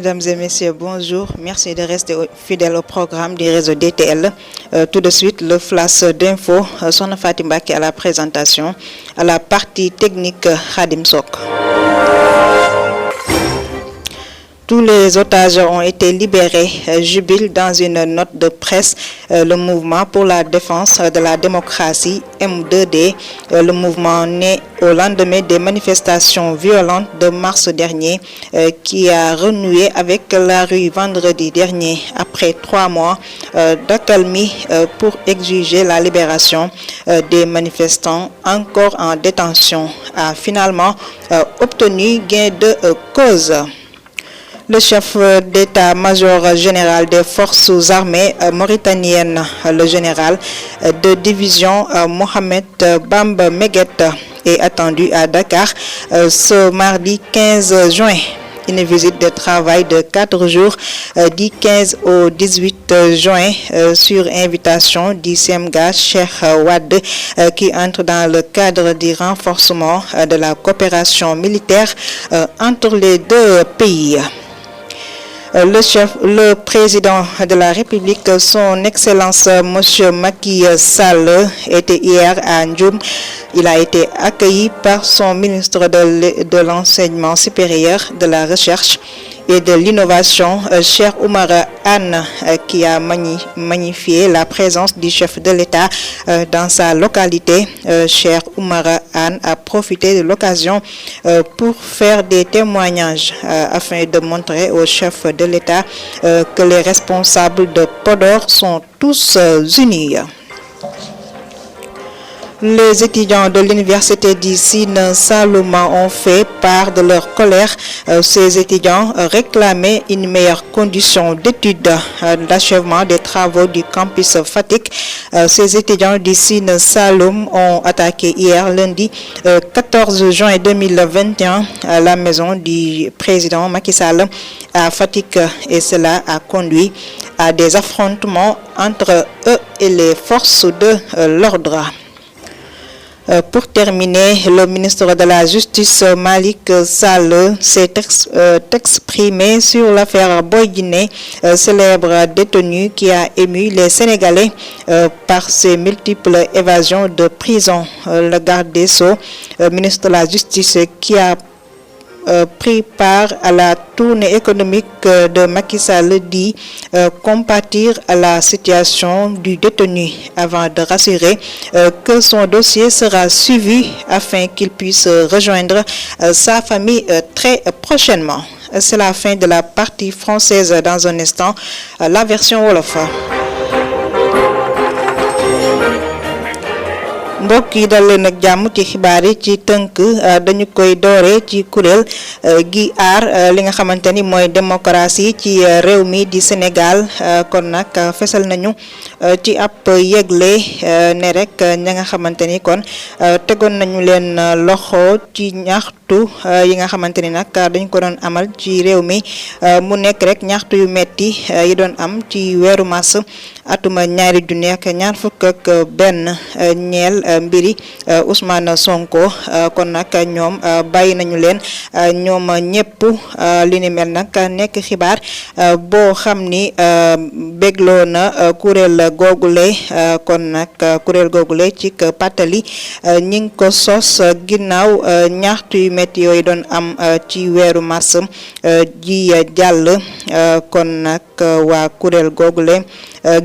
Mesdames et messieurs, bonjour. Merci de rester fidèles au programme du réseau DTL. Tout de suite, le flash d'info. Sona Fatim Baki à la présentation. À la partie technique, Khadim Sok. Tous les otages ont été libérés, jubile dans une note de presse le mouvement pour la défense de la démocratie M2D, le mouvement né au lendemain des manifestations violentes de mars dernier qui a renoué avec la rue vendredi dernier après 3 mois d'accalmie pour exiger la libération des manifestants encore en détention, a finalement obtenu gain de cause. Le chef d'état-major général des forces armées mauritaniennes, le général de division Mohamed Bamba Meguet, est attendu à Dakar ce mardi 15 juin. Une visite de travail de 4 jours du 15 au 18 juin sur invitation du CEMGA Cheikh Wade qui entre dans le cadre du renforcement de la coopération militaire entre les deux pays. Le président de la République, son Excellence M. Macky Sall, était hier à Ndioum. Il a été accueilli par son ministre de l'Enseignement supérieur, de la Recherche et de l'Innovation, Cheikh Oumar Anne, qui a magnifié la présence du chef de l'État dans sa localité. Cheikh Oumar Anne a profité de l'occasion pour faire des témoignages afin de montrer au chef de l'État que les responsables de Podor sont tous unis. Les étudiants de l'université du Sine Saloum ont fait part de leur colère. Ces étudiants réclamaient une meilleure condition d'études d'achèvement des travaux du campus Fatick. Ces étudiants du Sine Saloum ont attaqué hier lundi 14 juin 2021 à la maison du président Macky Sall à Fatick et cela a conduit à des affrontements entre eux et les forces de l'ordre. Pour terminer, le ministre de la Justice, Malick Sall, s'est exprimé sur l'affaire Boy Djiné, célèbre détenu qui a ému les Sénégalais par ses multiples évasions de prison. Le garde des Sceaux, ministre de la Justice, qui a pris part à la tournée économique de Macky Sall, dit compatir à la situation du détenu avant de rassurer que son dossier sera suivi afin qu'il puisse rejoindre sa famille très prochainement. C'est la fin de la partie française. Dans un instant, la version wolof. mbokk yi dal leen ak jàmm ci xibaar yi ci tënk dañu koy doore ci kuréel gi aar li nga xamante ni mooy démocratie ci réew mi di Sénégal kon nag fesal nañu ci ab yëgle ne rek ña nga xamante ni kon tegoon nañu leen loxo ci ñaxtu yi nga xamante ni nag dañ ko doon amal ci réew mi mu nekk rek ñaxtu yu metti yi doon am ci weeru mars atuma ñaari junni ak ñaar fukk ak benn ñeel mbiri Ousmane Sonko kon nag ñoom bàyyi nañu leen ñoom ñëpp li ni mel nag nekk xibaar boo xam ni bégloo na kuréel googule kon nag kuréel googule ci pàttali ñi ngi ko sos ginnaaw ñaxtu yu metti yooyu doon am ci weeru mars ji jàll kon nag waa kuréel googule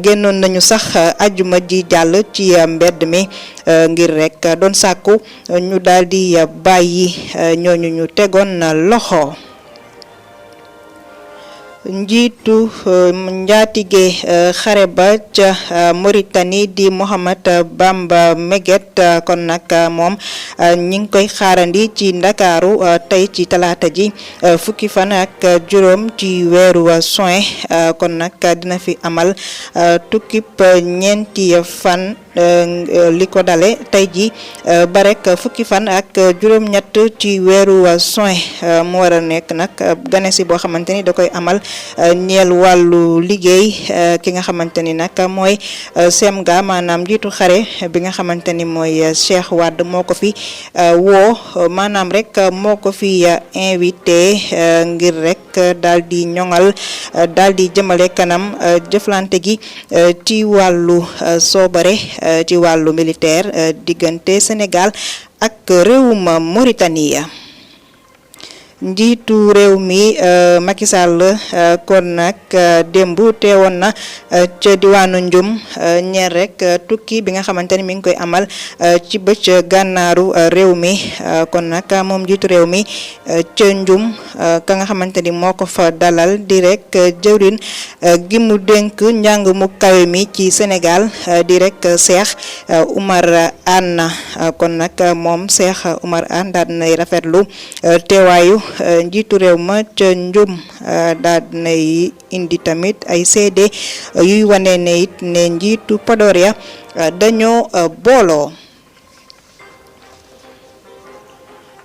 génnoon nañu sax ajuma ji jàll ci mbedd mi ngir rek doon sàkku ñu daldi bàyyi ñooñu ñu tegoon loxo. njiitu njaatige xare ba ca Mauritanie di Mohamed Bamba Meguet kon nag moom ñi ngi koy xaarandi ci Ndakaaru tey ci talaata ji fukki fan ak juróom ci weeru juin kon nag dina fi amal tukkib ñeenti fan li ko dale tey ji ba rek fukki fan ak juróom-ñett ci weeru juin mu war a nekk nag ganesi boo xamante ni da koy amal ñeel wàllu liggéey ki nga xamante ni nag mooy Semga maanaam njiitu xare bi nga xamante ni mooy Cheikh Wade moo ko fi woo maanaam rek moo ko fi invité ngir rek daal di ñoŋal daal di jëmale kanam jëflante gi ci wàllu soobare ci wàllu militaire diggante Sénégal ak réewum Mauritanie. njiitu réew mi Macky Sall kon nag démb teewoon na ca diwaanu Ndioum ñeer rek tukki bi nga xamante ni mi ngi koy amal ci bëj gànnaaru réew mi kon nag moom njiitu réew mi ca Ndioum ka nga xamante ni moo ko fa dalal di rek jëwrin gi mu dénk njàng mu kawe mi ci Sénégal di rek Cheikh Oumar Anne kon nag moom Cheikh Oumar Anne daal dinay rafetlu teewaayu njiitu réew ma ca Ndioum daal dinay indi tamit ay seede yuy wane ne it ne njiitu Podor ya dañoo booloo.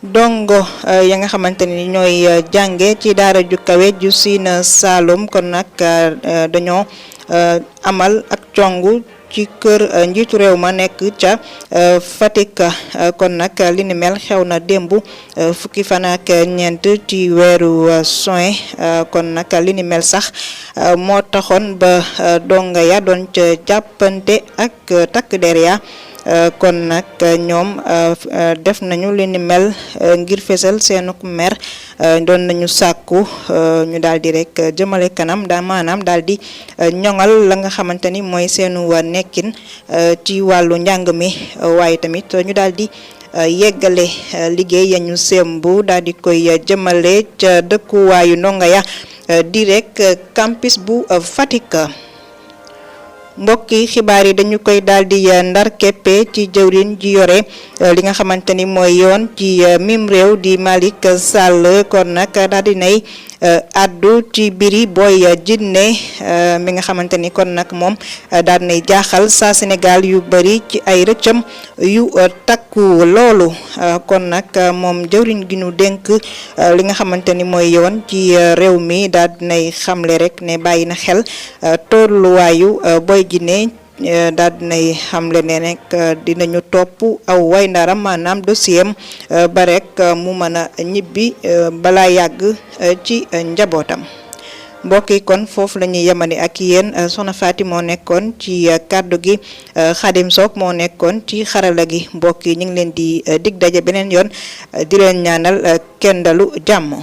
dongo ya nga xamante ni ñooy jànge ci daara ju kawe ju Sine Saloum kon nag dañoo amal ak congu ci kër njiitu réew ma nekk ca Fatick kon nag li ni mel xew na démb fukki fan ak ñeent ci weeru juin kon nag li ni mel sax moo taxoon ba donga ya doon ca jàppante ak takk der ya kon nag ñoom def nañu li ni mel ngir fesal seenuk mer doon nañu sàkku ñu daal di rek jëmale kanam maanaam daal di ñoŋal la nga xamante ni mooy seenu nekkin ci wàllu njàng mi waaye tamit ñu daal di yeggale liggéey ya ñu sembu daal di koy jëmale ca dëkkuwaayu ndongo ya di rek campus bu Fatick. mbokki xibaar yi dañu koy daal di ndar keppe ci jëwriñ ji yore li nga xamante ni mooy yoon ci mim réew di Malick Sall kon nag daal di nay addu ci biri Boy Djiné mi nga xamante ni kon nag moom daal nay jaaxal saa Sénégal yu bari ci ay rëccam yu takku loolu kon nag moom jëwriñ gi ñu dénk li nga xamante ni mooy yoon ci réew mi daal nay xamle rek ne bàyyi na xel tolluwaayu Boy Djiné daal dinay xamle ne rek dinañu topp aw way ndaram maanaam dossier am ba rek mu mën a ñibbi balaa yàgg ci njabootam. mbokk yi kon foofu la ñuy yemani ak yéen soxna Faty moo nekkoon ci kàddu gi Khadim Sock moo nekkoon ci xarala gi mbokk yi ñu ngi leen di dig daje beneen yoon di leen ñaanal kenn dalu jàmm.